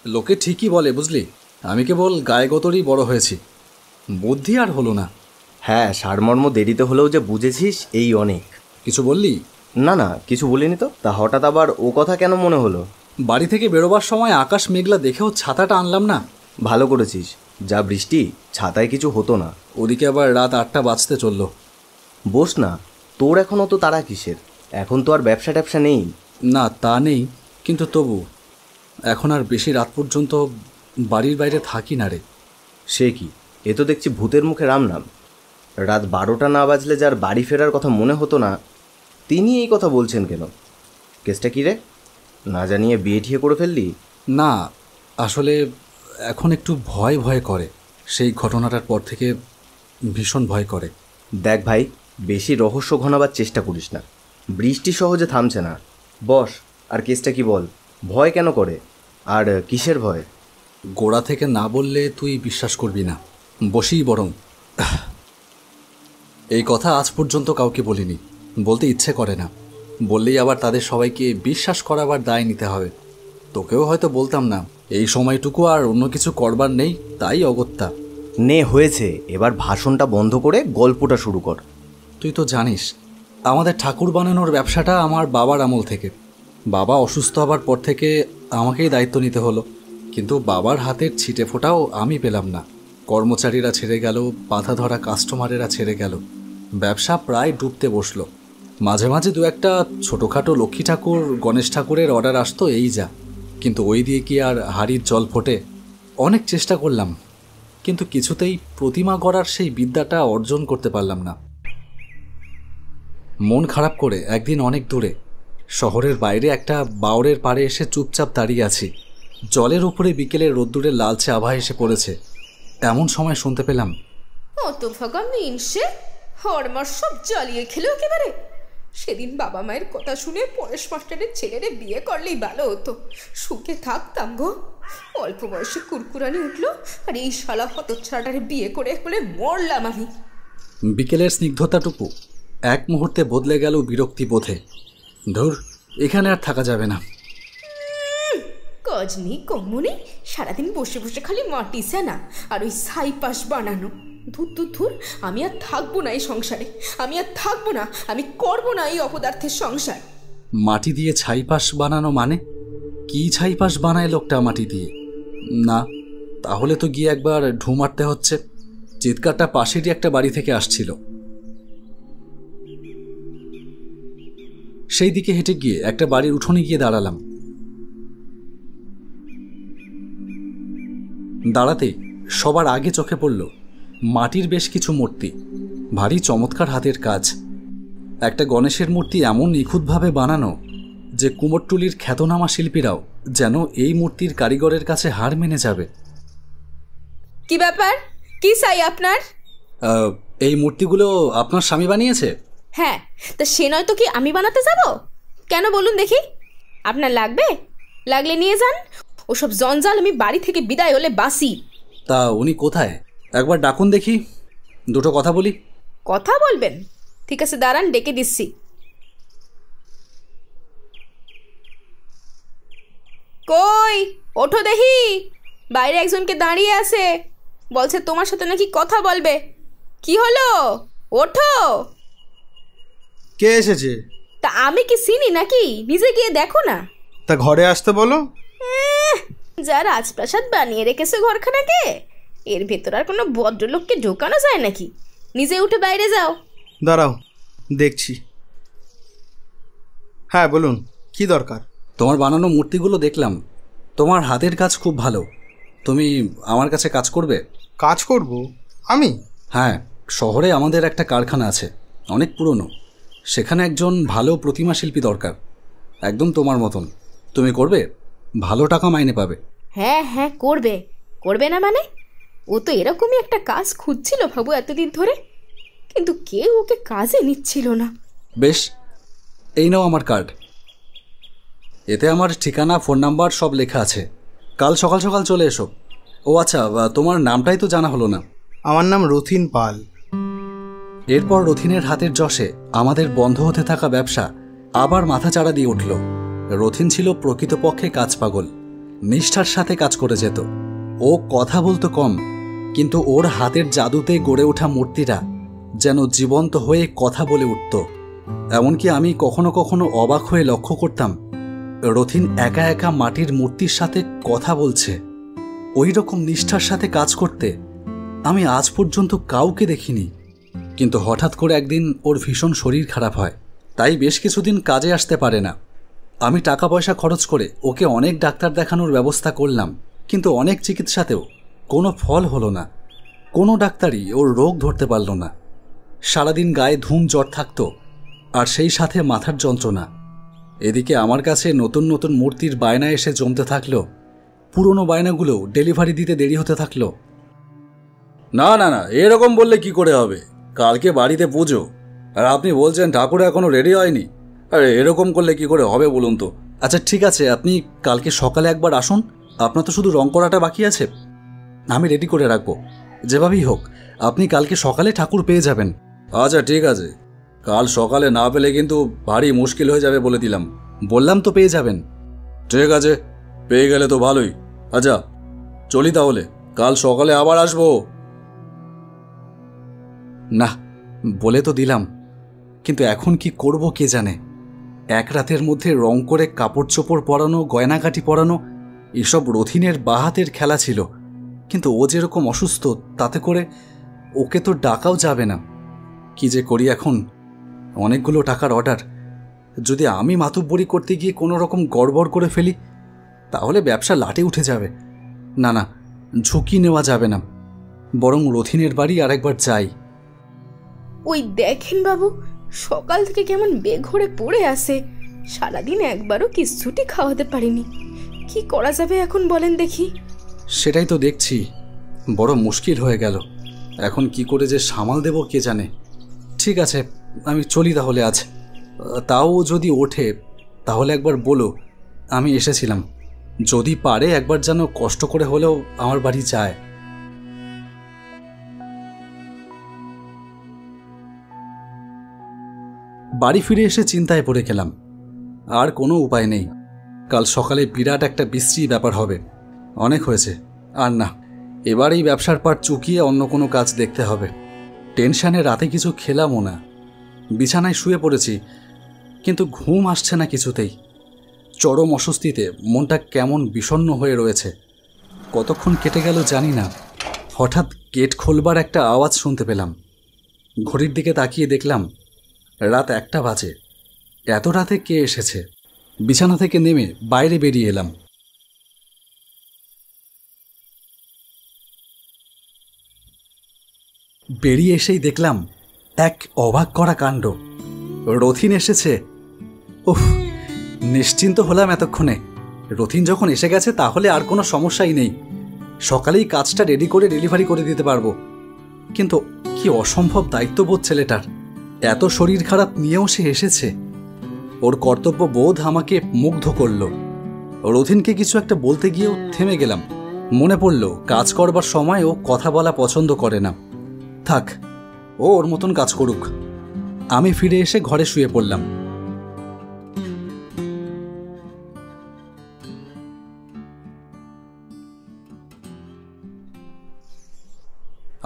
লোকে ঠিকই বলে বুঝলি, আমি কেবল গায়ে গতরই বড় হয়েছি, বুদ্ধি আর হলো না। হ্যাঁ, সারমর্ম দেরিতে হলেও যে বুঝেছিস এই অনেক। কিছু বললি? না না, কিছু বলিনি তো। তা হঠাৎ আবার ও কথা কেন মনে হলো? বাড়ি থেকে বেরোবার সময় আকাশ মেঘলা দেখেও ছাতাটা আনলাম না। ভালো করেছিস, যা বৃষ্টি, ছাতায় কিছু হতো না। ওদিকে আবার রাত 8টা বাজতে চললো। বস না, তোর এখন অত তাড়া কিসের? এখন তো আর ব্যবসা ট্যাবসা নেই। না তা নেই, কিন্তু তবু এখন আর বেশি রাত পর্যন্ত বাড়ির বাইরে থাকি না রে। সে কি, এ তো দেখছি ভূতের মুখে রাম নাম। রাত 12টা না বাজলে যার বাড়ি ফেরার কথা মনে হতো না, তিনি এই কথা বলছেন কেন? কেসটা কী রে? না জানিয়ে বিয়ে ঠিয়ে করে ফেললি? না, আসলে এখন একটু ভয় ভয় করে। সেই ঘটনাটার পর থেকে ভীষণ ভয় করে। দেখ ভাই, বেশি রহস্য ঘনাবার চেষ্টা করিস না। বৃষ্টি সহজে থামছে না। বস, আর কেসটা কি বল? ভয় কেন করে, আর কিসের ভয়? গোড়া থেকে না বললে তুই বিশ্বাস করবি না, বসি বরং। এই কথা আজ পর্যন্ত কাউকে বলিনি, বলতে ইচ্ছে করে না। বললেই আবার তাদের সবাইকে বিশ্বাস করাবার দায় নিতে হবে। তোকেও হয়তো বলতাম না, এই সময়টুকু আর অন্য কিছু করবার নেই, তাই অগত্যা। নে হয়েছে, এবার ভাষণটা বন্ধ করে গল্পটা শুরু কর। তুই তো জানিস আমাদের ঠাকুর বানানোর ব্যবসাটা আমার বাবার আমল থেকে। বাবা অসুস্থ হবার পর থেকে আমাকেই দায়িত্ব নিতে হলো, কিন্তু বাবার হাতের ছিটে ফোটাও আমি পেলাম না। কর্মচারীরা ছেড়ে গেল, বাধা ধরা কাস্টমারেরা ছেড়ে গেল, ব্যবসা প্রায় ডুবতে বসলো। মাঝে মাঝে দু একটা ছোটোখাটো লক্ষ্মী ঠাকুর, গণেশ ঠাকুরের অর্ডার আসতো, এই যা। কিন্তু ওই দিয়ে কি আর হাড়ির জল ফোটে? অনেক চেষ্টা করলাম, কিন্তু কিছুতেই প্রতিমা গড়ার সেই বিদ্যাটা অর্জন করতে পারলাম না। মন খারাপ করে একদিন অনেক দূরে শহরের বাইরে একটা বাওরের পাড়ে এসে চুপচাপ দাঁড়িয়ে আছি। জলের উপরে বিকেলের রোদ্দুরের লালচে আভা এসে পড়েছে। এমন সময় শুনতে পেলাম, হতভাগা মিনসে হরমার সব জ্বালিয়ে খেলো একেবারে। সেদিন বাবা মায়ের কথা শুনে পরেশ মাস্টারের ছেলেরে বিয়ে করলেই ভালো হতো, সুখে থাকতাম গো। অল্প বয়সে কুরকুরানি উঠলো, আর এই শালা হতচ্ছাড়াটারে বিয়ে করে বলে মরলাম আমি। বিকেলের স্নিগ্ধতাটুকু এক মুহূর্তে বদলে গেল বিরক্তি বোধে। ধুর, এখানে আর থাকা যাবে না। কাজ নেই কম্ম নেই, সারাদিন বসে বসে খালি মাটি সেনা আর ওই ছাইপাশ বানানো। ধুর ধুর ধুর, আমি আর থাকবো না এই সংসারে, আমি আর থাকবো না, আমি করবো না এই অপদার্থের সংসার। মাটি দিয়ে ছাইপাশ বানানো মানে? কি ছাইপাশ বানায় লোকটা মাটি দিয়ে? না, তাহলে তো গিয়ে একবার ঢু মারতে হচ্ছে। চিৎকারটা পাশেরই একটা বাড়ি থেকে আসছিল। সেই দিকে হেঁটে গিয়ে একটা বাড়ির উঠোনে গিয়ে দাঁড়ালাম। দাঁড়াতেই সবার আগে চোখে পড়ল মাটির বেশ কিছু মূর্তি, ভারী চমৎকার হাতের কাজ। একটা গণেশের মূর্তি এমন নিখুঁতভাবে বানানো যে কুমোরটুলির খ্যাতনামা শিল্পীরাও যেন এই মূর্তির কারিগরের কাছে হার মেনে যাবে। কি ব্যাপার, কি চাই আপনার? এই মূর্তিগুলো আপনার স্বামী বানিয়েছে? হ্যাঁ, তা সে নয় তো কি আমি বানাতে যাব? কেন বলুন দেখি, আপনার লাগবে? লাগলে নিয়ে যান, ওসব জঞ্জাল আমি বাড়ি থেকে বিদায় হলে বাসি। তা উনি কোথায়? একবার ডাকুন দেখি, দুটো কথা বলি। কথা বলবেন? ঠিক আছে, দাঁড়ান, ডেকে দিচ্ছি। কই, ওঠো দেখি, বাইরে একজনকে দাঁড়িয়ে আছে, বলছে তোমার সাথে নাকি কথা বলবে। কি হলো, ওঠো। কে এসেছে? তা আমি কি চিনি নাকি? নিজে গিয়ে দেখো না। তা ঘরে আসতে বলো। যা রাজপ্রাসাদ বানিয়ে রেখেছে ঘরখানাকে, এর ভেতর আর কোনো ভদ্রলোককে ঢোকানো যায় নাকি? নিজে উঠে বাইরে যাও। দাঁড়াও, দেখছি। হ্যাঁ বলুন, কি দরকার? তোমার বানানো মূর্তিগুলো দেখলাম, তোমার হাতের কাজ খুব ভালো। তুমি আমার কাছে কাজ করবে? কাজ করব আমি? হ্যাঁ, শহরে আমাদের একটা কারখানা আছে, অনেক পুরনো। সেখানে একজন ভালো প্রতিমা শিল্পী দরকার, একদম তোমার মতন। তুমি করবে? ভালো টাকা মাইনে পাবে। হ্যাঁ হ্যাঁ, করবে। করবে না মানে? ও তো এরকমই একটা কাজ খুঁজছিল বাবু এতদিন ধরে, কিন্তু কেউ ওকে কাজে নিচ্ছিল না। বেশ, এই নাও আমার কার্ড। এতে আমার ঠিকানা, ফোন নাম্বার সব লেখা আছে। কাল সকাল সকাল চলে এসো। ও আচ্ছা, তোমার নামটাই তো জানা হলো না। আমার নাম রথিন পাল। এরপর রথিনের হাতের যশে আমাদের বন্ধ হতে থাকা ব্যবসা আবার মাথাচাড়া দিয়ে উঠল। রথিন ছিল প্রকৃতপক্ষে কাজ পাগল। নিষ্ঠার সাথে কাজ করে যেত। ও কথা বলতো কম, কিন্তু ওর হাতের জাদুতে গড়ে ওঠা মূর্তিটা যেন জীবন্ত হয়ে কথা বলে উঠত। এমনকি আমি কখনো কখনো অবাক হয়ে লক্ষ্য করতাম রথিন একা একা মাটির মূর্তির সাথে কথা বলছে। ওই রকম নিষ্ঠার সাথে কাজ করতে আমি আজ পর্যন্ত কাউকে দেখিনি। কিন্তু হঠাৎ করে একদিন ওর ভীষণ শরীর খারাপ হয়, তাই বেশ কিছুদিন কাজে আসতে পারে না। আমি টাকা পয়সা খরচ করে ওকে অনেক ডাক্তার দেখানোর ব্যবস্থা করলাম, কিন্তু অনেক চিকিৎসাতেও কোনো ফল হলো না। কোনো ডাক্তারই ওর রোগ ধরতে পারল না। সারাদিন গায়ে ধুম জ্বর থাকতো, আর সেই সাথে মাথার যন্ত্রণা। এদিকে আমার কাছে নতুন নতুন মূর্তির বায়না এসে জমতে থাকলো। পুরনো বায়নাগুলো ডেলিভারি দিতে দেরি হতে থাকলো। না না না, এরকম বললে কি করে হবে? কালকে বাড়িতে পুজো, আর আপনি বলছেন ঠাকুর এখনো রেডি হয়নি। আরে এরকম করলে কি করে হবে বলুন তো? আচ্ছা ঠিক আছে, আপনি কালকে সকালে একবার আসুন। আপনার তো শুধু রং করাটা বাকি আছে, আমি রেডি করে রাখবো। যেভাবেই হোক আপনি কালকে সকালে ঠাকুর পেয়ে যাবেন। আচ্ছা ঠিক আছে, কাল সকালে না পেলে কিন্তু ভারী মুশকিল হয়ে যাবে বলে দিলাম। বললাম তো পেয়ে যাবেন। ঠিক আছে, পেয়ে গেলে তো ভালোই। আচ্ছা চলি তাহলে, কাল সকালে আবার আসবো। না, বলে তো দিলাম, কিন্তু এখন কি করব কে জানে। এক রাতের মধ্যে রং করে কাপড় চোপড় পরানো, গয়নাগাটি পরানো, এসব রথিনের বাহাতের খেলা ছিল। কিন্তু ও যেরকম অসুস্থ, তাতে করে ওকে তো ডাকাও যাবে না। কি যে করি এখন? অনেকগুলো টাকার অর্ডার, যদি আমি মাতুব্বরি করতে গিয়ে কোনো রকম গড়বড় করে ফেলি তাহলে ব্যবসা লাটে উঠে যাবে। না না, ঝুঁকি নেওয়া যাবে না, বরং রথিনের বাড়ি আরেকবার যাই। ওই দেখেন বাবু, সকাল থেকে কেমন বেঘরে পড়ে আসে। সারাদিন একবারও কিচ্ছুটি খাওয়াতে পারিনি। কি করা যাবে এখন বলেন দেখি? সেটাই তো দেখছি, বড় মুশকিল হয়ে গেল। এখন কি করে যে সামাল দেব কে জানে। ঠিক আছে, আমি চলি তাহলে আজ। তাও যদি ওঠে তাহলে একবার বলো আমি এসেছিলাম। যদি পারে একবার যেন কষ্ট করে হলেও আমার বাড়ি যায়। বাড়ি ফিরে এসে চিন্তায় পড়ে গেলাম। আর কোনো উপায় নেই, কাল সকালে বিরাট একটা বিশ্রী ব্যাপার হবে। অনেক হয়েছে, আর না, এবার এই ব্যবসার পাট চুকিয়ে অন্য কোনো কাজ দেখতে হবে। টেনশানে রাতে কিছু খেলামও না, বিছানায় শুয়ে পড়েছি, কিন্তু ঘুম আসছে না কিছুতেই। চরম অস্বস্তিতে মনটা কেমন বিষণ্ণ হয়ে রয়েছে। কতক্ষণ কেটে গেল জানি না। হঠাৎ গেট খোলবার একটা আওয়াজ শুনতে পেলাম। ঘড়ির দিকে তাকিয়ে দেখলাম রাত 1টা বাজে। এত রাতে কে এসেছে? বিছানা থেকে নেমে বাইরে বেরিয়ে এলাম। বেরিয়ে এসেই দেখলাম এক অবাক করা কাণ্ড। রথিন এসেছে। উফ, নিশ্চিন্ত হলাম এতক্ষণে। রথিন যখন এসে গেছে তাহলে আর কোনো সমস্যাই নেই। সকালেই কাজটা রেডি করে ডেলিভারি করে দিতে পারবো। কিন্তু কি অসম্ভব দায়িত্ববোধ ছেলেটার! এত শরীর খারাপ নিয়েও সে এসেছে। ওর কর্তব্য বোধ আমাকে মুগ্ধ করল। রথিনকে কিছু একটা বলতে গিয়েও থেমে গেলাম। মনে পড়ল কাজ করবার সময় ও কথা বলা পছন্দ করে না। থাক, ও ওর মতন কাজ করুক। আমি ফিরে এসে ঘরে শুয়ে পড়লাম।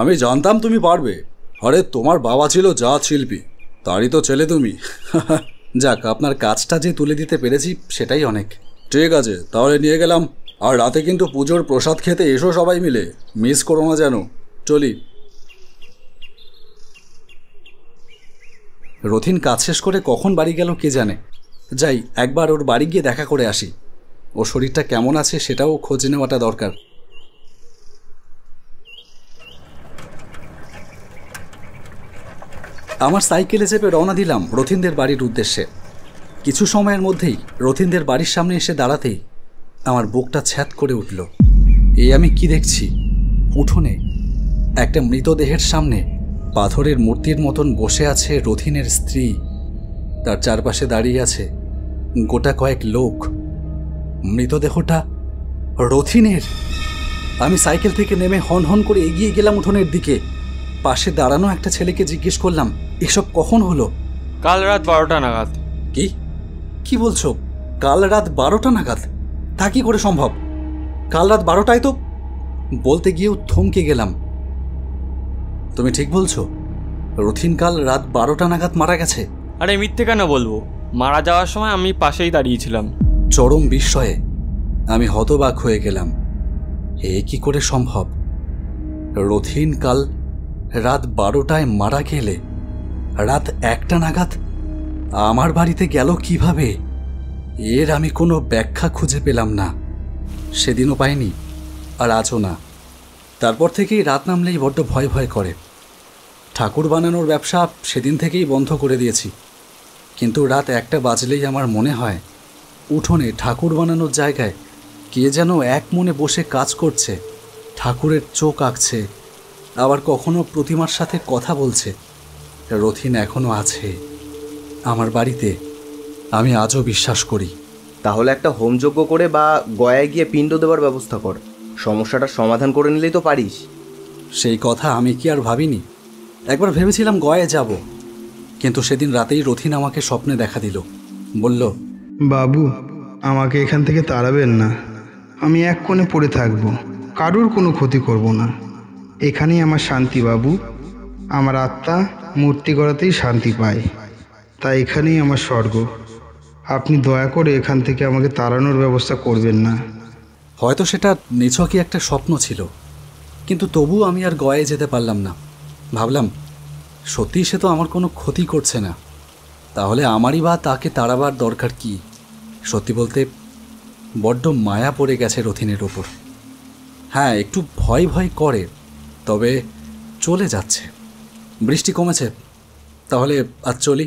আমি জানতাম তুমি পারবে। আরে তোমার বাবা ছিল জাত শিল্পী, তারই তো ছেলে তুমি। যাক, আপনার কাজটা যে তুলে দিতে পেরেছি সেটাই অনেক। ঠিক আছে, তাহলে নিয়ে গেলাম। আর রাতে কিন্তু পুজোর প্রসাদ খেতে এসো সবাই মিলে, মিস করো না যেন। চলি। রথিন কাজ শেষ করে কখন বাড়ি গেল কে জানে। যাই, একবার ওর বাড়ি গিয়ে দেখা করে আসি। ওর শরীরটা কেমন আছে সেটাও খোঁজ নেওয়াটা দরকার। আমার সাইকেলে চেপে রওনা দিলাম রথিনদের বাড়ির উদ্দেশ্যে। কিছু সময়ের মধ্যেই রথিনদের বাড়ির সামনে এসে দাঁড়াতেই আমার বুকটা ছ্যাঁত করে উঠল। এই আমি কি দেখছি? উঠোনে একটা মৃতদেহের সামনে পাথরের মূর্তির মতন বসে আছে রথিনের স্ত্রী। তার চারপাশে দাঁড়িয়ে আছে গোটা কয়েক লোক। মৃতদেহটা রথিনের। আমি সাইকেল থেকে নেমে হন হন করে এগিয়ে গেলাম উঠোনের দিকে। পাশে দাঁড়ানো একটা ছেলেকে জিজ্ঞেস করলাম, এসব কখন হলো? কাল রাত 12টা নাগাদ। কি বলছো? কাল রাত 12টা নাগাদ? তা কি করে সম্ভব? কাল রাত 12টায় তো বলতে গিয়েও থমকে গেলাম। তুমি ঠিক বলছো? রথিন কাল রাত 12টা নাগাদ মারা গেছে? আরে মিথ্যে কেন বলবো, মারা যাওয়ার সময় আমি পাশেই দাঁড়িয়েছিলাম। চরম বিস্ময়ে আমি হতবাক হয়ে গেলাম। এ কি করে সম্ভব? রথিন কাল রাত 12টায় মারা গেলে রাত 1টা নাগাদ আমার বাড়িতে গেল কিভাবে? এর আমি কোনো ব্যাখ্যা খুঁজে পেলাম না। সেদিনও পাইনি, আর আজও না। তারপর থেকেই রাত নামলেই বড্ড ভয় ভয় করে। ঠাকুর বানানোর ব্যবসা সেদিন থেকেই বন্ধ করে দিয়েছি। কিন্তু রাত 1টা বাজলেই আমার মনে হয় উঠোনে ঠাকুর বানানোর জায়গায় কে যেন এক মনে বসে কাজ করছে, ঠাকুরের চোখ আঁকছে, আবার কখনো প্রতিমার সাথে কথা বলছে। রথিন এখনও আছে আমার বাড়িতে, আমি আজও বিশ্বাস করি। তাহলে একটা হোমযজ্ঞ করে বা গয়ায় গিয়ে পিণ্ড দেওয়ার ব্যবস্থা কর, সমস্যাটার সমাধান করে নিলেই তো পারিস। সেই কথা আমি কি আর ভাবিনি? একবার ভেবেছিলাম গয়ায় যাব, কিন্তু সেদিন রাতেই রথিন আমাকে স্বপ্নে দেখা দিল। বলল, বাবু, আমাকে এখান থেকে তাড়াবেন না। আমি এক কোণে পড়ে থাকবো, কারুর কোনো ক্ষতি করব না। এখানেই আমার শান্তি বাবু। আমার আত্মা মূর্তি গড়াতেই শান্তি পায়, তাই এখানেই আমার স্বর্গ। আপনি দয়া করে এখান থেকে আমাকে তাড়ানোর ব্যবস্থা করবেন না। হয়তো সেটা নিছকই একটা স্বপ্ন ছিল, কিন্তু তবুও আমি আর গয়ায় যেতে পারলাম না। ভাবলাম, সত্যি সে তো আমার কোনো ক্ষতি করছে না, তাহলে আমারই বা তাকে তাড়াবার দরকার কি? সত্যি বলতে বড্ড মায়া পড়ে গেছে রথিনের ওপর। হ্যাঁ, একটু ভয় ভয় করে, তবে চলে যাচ্ছে। বৃষ্টি কমেছে, তাহলে আজ চলি।